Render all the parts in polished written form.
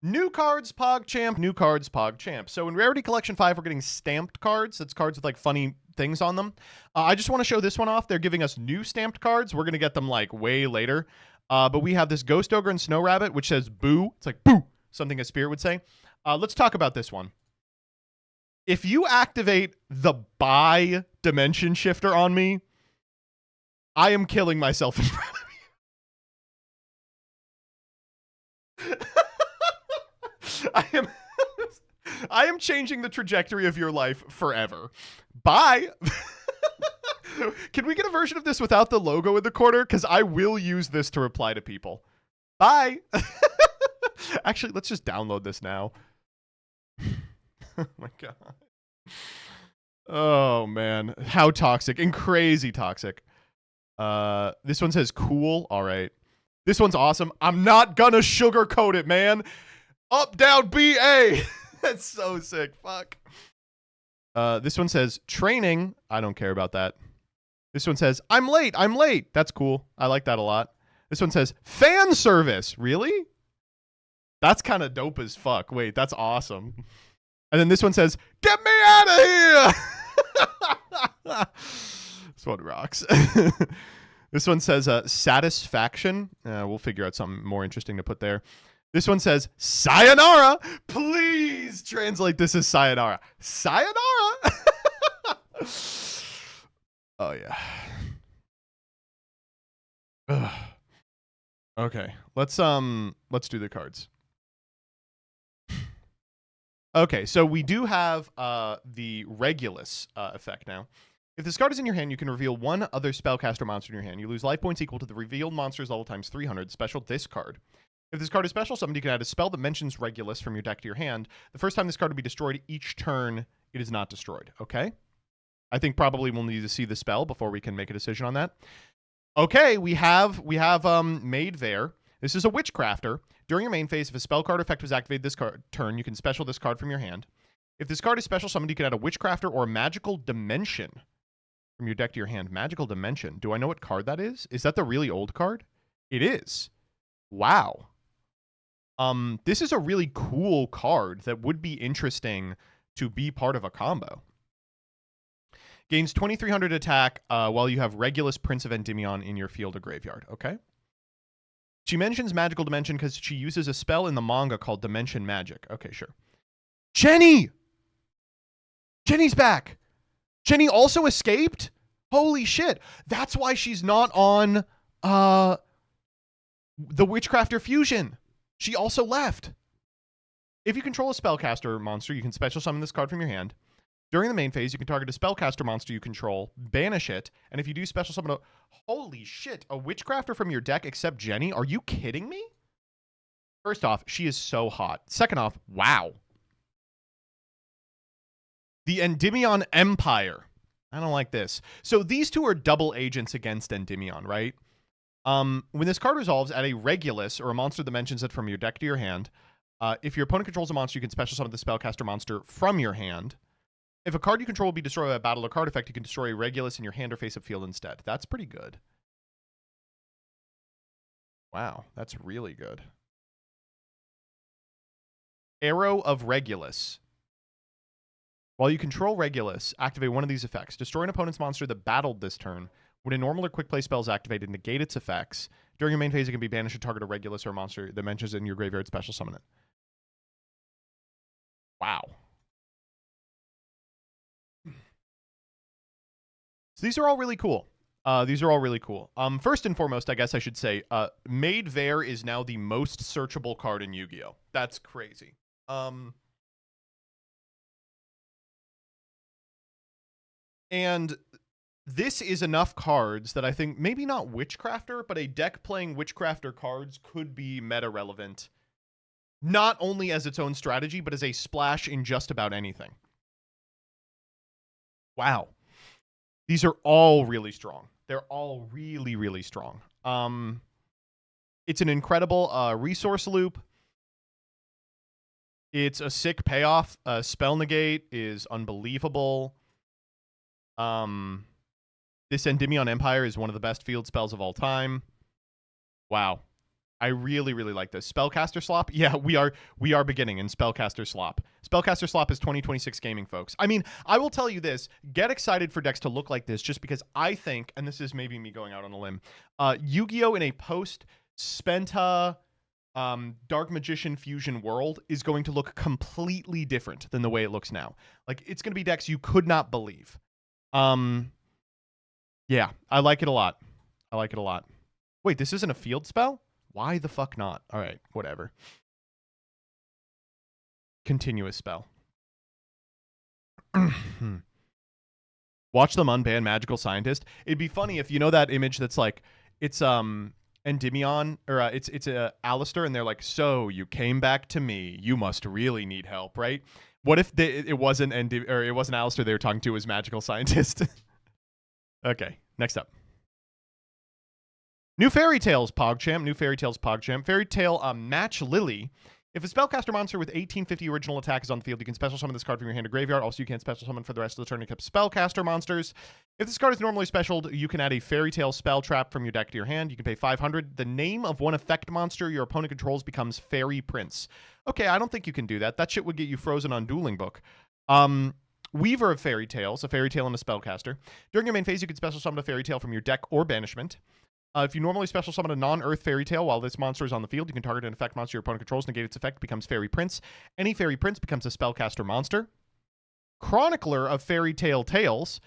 New cards, PogChamp. New cards, PogChamp. So in Rarity Collection 5, we're getting stamped cards. That's cards with like funny things on them. I just want to show this one off. They're giving us new stamped cards. We're going to get them like way later. But we have this Ghost Ogre and Snow Rabbit, which says boo. It's like boo, something a spirit would say. Let's talk about this one. If you activate the buy dimension shifter on me, I am killing myself in front of you. I am changing the trajectory of your life forever. Bye. Can we get a version of this without the logo in the corner? Because I will use this to reply to people. Bye. Actually, let's just download this now. Oh my god. Oh man, how toxic and crazy toxic. This one says cool. All right. This one's awesome. I'm not gonna sugarcoat it, man. Up, down, BA. That's so sick. Fuck. This one says training. I don't care about that. This one says I'm late. I'm late. That's cool. I like that a lot. This one says fan service. Really? That's kind of dope as fuck. Wait, that's awesome. And then this one says, get me out of here. This one rocks. This one says satisfaction. We'll figure out something more interesting to put there. This one says sayonara. Please translate this as sayonara. Sayonara. Oh yeah. Ugh. Okay, let's do the cards. Okay, so we do have the Regulus effect now. If this card is in your hand, you can reveal one other spellcaster monster in your hand. You lose life points equal to the revealed monster's level times 300. Special discard. If this card is special summoned, you can add a spell that mentions Regulus from your deck to your hand. The first time this card will be destroyed, each turn it is not destroyed. Okay? I think probably we'll need to see the spell before we can make a decision on that. Okay, we have Made There. This is a Witchcrafter. During your main phase, if a spell card effect was activated this turn, you can special this card from your hand. If this card is special summoned, you can add a Witchcrafter or a Magical Dimension from your deck to your hand. Magical Dimension. Do I know what card that is? Is that the really old card? It is. Wow. This is a really cool card that would be interesting to be part of a combo. Gains 2300 attack while you have Regulus Prince of Endymion in your field or graveyard. Okay. She mentions Magical Dimension because she uses a spell in the manga called Dimension Magic. Okay, sure. Jenny! Jenny's back! Jenny also escaped? Holy shit. That's why she's not on the Witchcrafter Fusion. She also left. If you control a spellcaster monster, you can special summon this card from your hand. During the main phase, you can target a spellcaster monster you control, banish it, and if you do special summon a... Holy shit, a Witchcrafter from your deck except Jenny? Are you kidding me? First off, she is so hot. Second off, wow. The Endymion Empire. I don't like this. So these two are double agents against Endymion, right? When this card resolves, add a Regulus, or a monster that mentions it from your deck to your hand. If your opponent controls a monster, you can special summon the spellcaster monster from your hand. If a card you control will be destroyed by a battle or card effect, you can destroy a Regulus in your hand or face-up field instead. That's pretty good. Wow, that's really good. Arrow of Regulus. While you control Regulus, activate one of these effects. Destroy an opponent's monster that battled this turn. When a normal or quick play spell is activated, negate its effects. During your main phase, it can be banished to target a Regulus or a monster that mentions it in your graveyard, special summon it. Wow. So these are all really cool. First and foremost, I guess I should say, Made There is now the most searchable card in Yu-Gi-Oh! That's crazy. And this is enough cards that I think maybe not Witchcrafter, but a deck playing Witchcrafter cards could be meta relevant. Not only as its own strategy, but as a splash in just about anything. Wow. These are all really strong. They're all really, really strong. It's an incredible resource loop. It's a sick payoff. Spell negate is unbelievable. This Endymion Empire is one of the best field spells of all time. Wow. I really, really like this. Spellcaster slop. Yeah, we are beginning in Spellcaster slop. Spellcaster slop is 2026 gaming, folks. I mean, I will tell you this. Get excited for decks to look like this just because I think, and this is maybe me going out on a limb, Yu-Gi-Oh! In a post-Spenta Dark Magician Fusion world is going to look completely different than the way it looks now. Like, it's going to be decks you could not believe. Yeah, I like it a lot. I like it a lot. Wait, this isn't a field spell? Why the fuck not? All right, whatever. Continuous spell. Watch them unban Magical Scientist. It'd be funny if you know that image that's like, it's Endymion, or it's Alistair, and they're like, so you came back to me. You must really need help, right? What if it wasn't it wasn't Alistair they were talking to, it was Magical Scientist? Okay, next up. New Fairy Tales PogChamp. New Fairy Tales PogChamp. Fairy Tale Match Lily. If a spellcaster monster with 1850 original attack is on the field, you can special summon this card from your hand to graveyard. Also, you can't special summon for the rest of the turn except spellcaster monsters. If this card is normally specialed, you can add a Fairy Tale spell trap from your deck to your hand. You can pay 500. The name of one effect monster your opponent controls becomes Fairy Prince. Okay, I don't think you can do that. That shit would get you frozen on Dueling Book. Weaver of Fairy Tales, a Fairy Tale and a spellcaster. During your main phase, you can special summon a Fairy Tale from your deck or banishment. If you normally special summon a non-Earth Fairy Tale while this monster is on the field, you can target an effect monster your opponent controls, negate its effect, becomes Fairy Prince. Any Fairy Prince becomes a spellcaster monster. Chronicler of Fairy Tale Tales.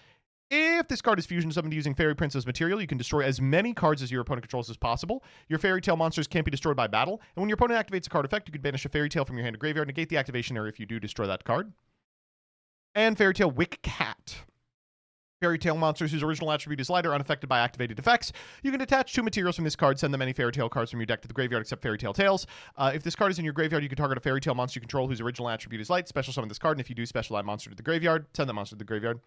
If this card is fusion summoned using Fairy Prince as material, you can destroy as many cards as your opponent controls as possible. Your Fairy Tale monsters can't be destroyed by battle. And when your opponent activates a card effect, you can banish a Fairy Tale from your hand to graveyard, negate the activation error if you do destroy that card. And Fairy Tale Wick Cat. Fairy Tale monsters whose original attribute is light are unaffected by activated effects. You can attach 2 materials from this card, send them any Fairy Tale cards from your deck to the graveyard except Fairy Tale Tales. If this card is in your graveyard, you can target a Fairy Tale monster you control whose original attribute is light, special summon this card, and if you do, special that monster to the graveyard, send that monster to the graveyard.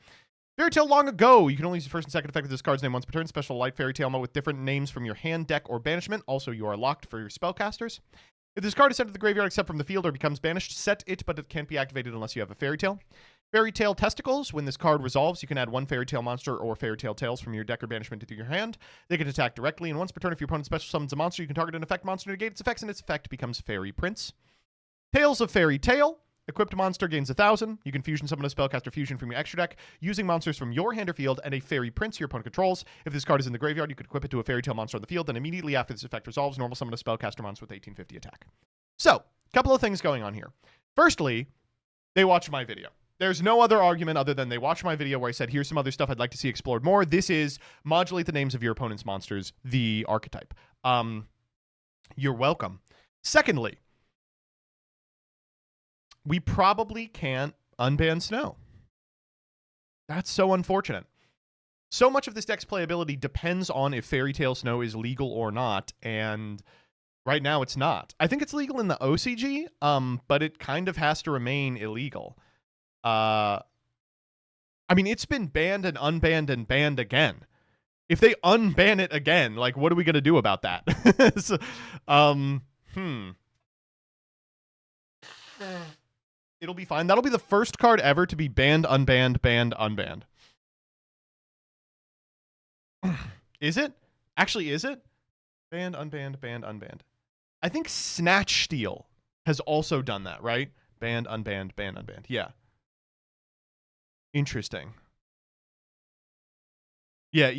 Fairy Tale Long Ago. You can only use the first and second effect of this card's name once per turn. Special light Fairy Tale with different names from your hand, deck, or banishment. Also, you are locked for your spellcasters. If this card is sent to the graveyard except from the field or becomes banished, set it, but it can't be activated unless you have a Fairy Tale. Fairy Tale Testicles. When this card resolves, you can add 1 Fairy Tale monster or Fairy Tale Tales from your deck or banishment to your hand. They can attack directly, and once per turn, if your opponent special summons a monster, you can target an effect monster to negate its effects, and its effect becomes Fairy Prince. Tales of Fairy Tale. Equipped monster gains 1,000. You can fusion summon a spellcaster fusion from your extra deck using monsters from your hand or field and a Fairy Prince your opponent controls. If this card is in the graveyard, you could equip it to a Fairy Tale monster on the field, then immediately after this effect resolves, normal summon a spellcaster monster with 1850 attack. So, a couple of things going on here. Firstly, they watched my video. There's no other argument other than they watched my video where I said, here's some other stuff I'd like to see explored more. This is modulate the names of your opponent's monsters, the archetype. You're welcome. Secondly, we probably can't unban Snow. That's so unfortunate. So much of this deck's playability depends on if Fairy Tale Snow is legal or not, and right now it's not. I think it's legal in the OCG, but it kind of has to remain illegal. I mean, it's been banned and unbanned and banned again. If they unban it again, like, what are we going to do about that? So, It'll be fine. That'll be the first card ever to be banned, unbanned, banned, unbanned. Is it? Actually, is it? Banned, unbanned, banned, unbanned. I think Snatch Steal has also done that, right? Banned, unbanned, banned, unbanned. Yeah. Interesting. Yeah,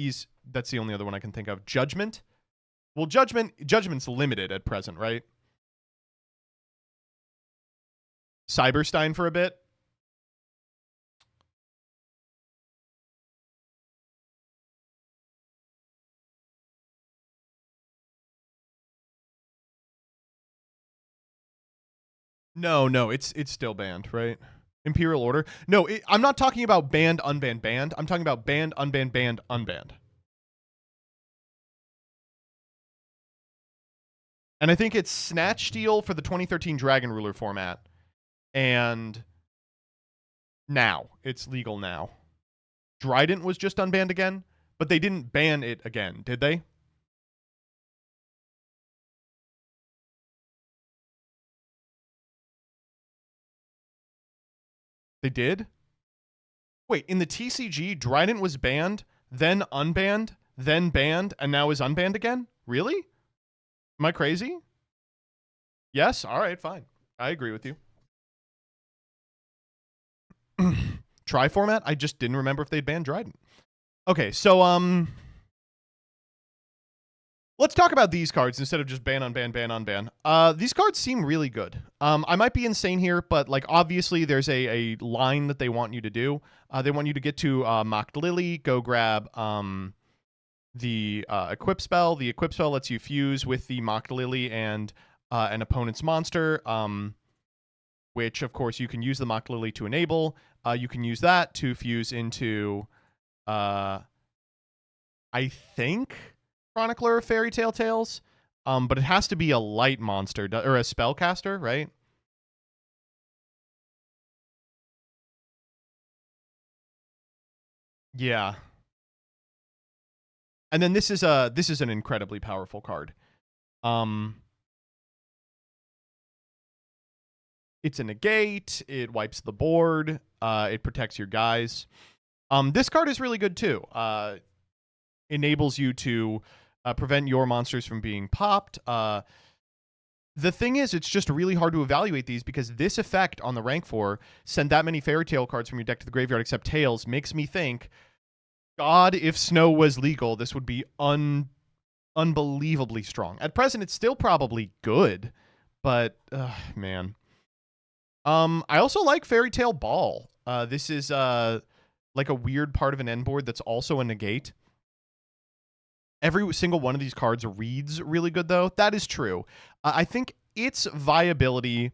that's the only other one I can think of. Judgment? Well, Judgment's limited at present, right? Cyberstein for a bit. No, it's still banned, right? Imperial Order. No, I'm not talking about banned, unbanned, banned. I'm talking about banned, unbanned, banned, unbanned. And I think it's Snatch Steal for the 2013 Dragon Ruler format. And now. It's legal now. Drident was just unbanned again, but they didn't ban it again, did they? They did? Wait, in the TCG, Drident was banned, then unbanned, then banned, and now is unbanned again? Really? Am I crazy? Yes? All right, fine. I agree with you. Try format? I just didn't remember if they'd banned Dryden. Okay, so let's talk about these cards instead of just ban on ban, ban on ban. These cards seem really good. I might be insane here, but like obviously there's a line that they want you to do. They want you to get to Mocked Lily, go grab the equip spell. The equip spell lets you fuse with the Mocked Lily and an opponent's monster, which of course you can use the Mocked Lily to enable. You can use that to fuse into, I think, Chronicler of Fairy Tale Tales, but it has to be a light monster or a spellcaster, right? Yeah. And then this is an incredibly powerful card. It's a negate. It wipes the board. It protects your guys. This card is really good too. Enables you to prevent your monsters from being popped. The thing is, it's just really hard to evaluate these because this effect on the rank 4, send that many Fairy Tale cards from your deck to the graveyard except Tails, makes me think, God, if Snow was legal, this would be unbelievably strong. At present, it's still probably good, but, man. I also like Fairy Tale Ball. This is like a weird part of an end board that's also a negate. Every single one of these cards reads really good, though. That is true. I think its viability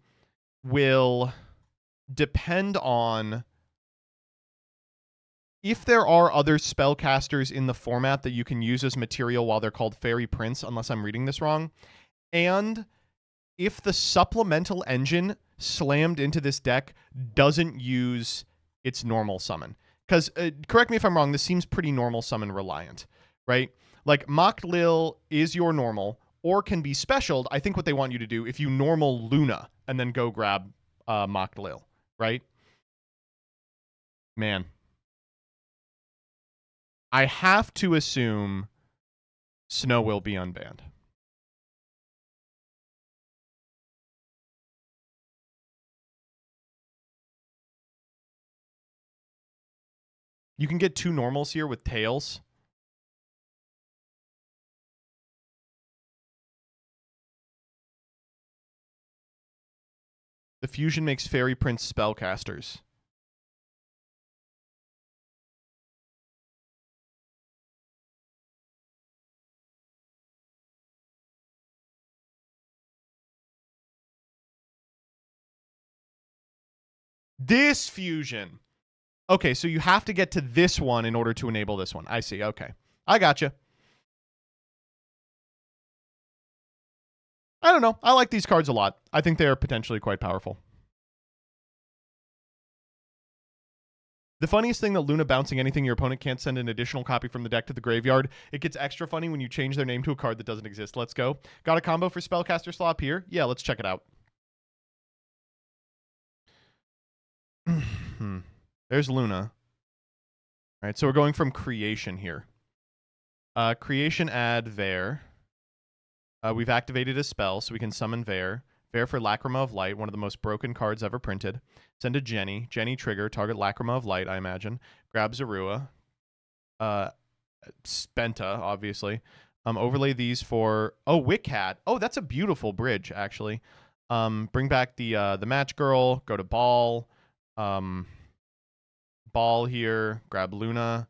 will depend on if there are other spellcasters in the format that you can use as material while they're called Fairy Prince, unless I'm reading this wrong, and if the supplemental engine slammed into this deck doesn't use its normal summon. Because, correct me if I'm wrong, this seems pretty normal summon reliant, right? Like, Mocked Lil is your normal, or can be specialed. I think what they want you to do, if you normal Luna, and then go grab Mocked Lil, right? Man. I have to assume Snow will be unbanned. You can get 2 normals here with Tails. The fusion makes Fairy Prince spellcasters. This fusion. Okay, so you have to get to this one in order to enable this one. I see. Okay. I gotcha. I don't know. I like these cards a lot. I think they are potentially quite powerful. The funniest thing that Luna bouncing anything your opponent can't send an additional copy from the deck to the graveyard. It gets extra funny when you change their name to a card that doesn't exist. Let's go. Got a combo for Spellcaster Slop here? Yeah, let's check it out. There's Luna. All right, so we're going from creation here. Creation add Vare. We've activated a spell, so we can summon Vare. Vare for Lacrima of Light, one of the most broken cards ever printed. Send to Jenny. Jenny trigger, target Lacrima of Light, I imagine. Grab Zorua. Spenta, obviously. Overlay these for... Oh, Wick Hat. Oh, that's a beautiful bridge, actually. Bring back the Match Girl. Go to Ball. Ball here. Grab Luna.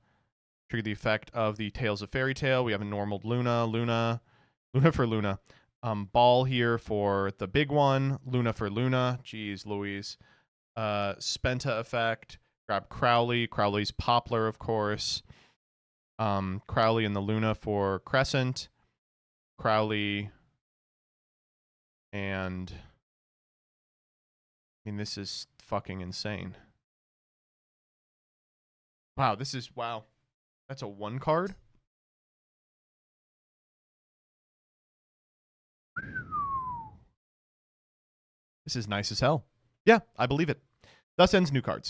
Trigger the effect of the Tales of Fairy Tale. We have a normal Luna. Luna for Luna. Ball here for the big one. Luna for Luna. Jeez Louise. Spenta effect. Grab Crowley. Crowley's Poplar, of course. Crowley and the Luna for Crescent. Crowley and... I mean, this is fucking insane. Wow, this is... Wow. That's a 1 card? This is nice as hell. Yeah, I believe it. Thus ends new cards.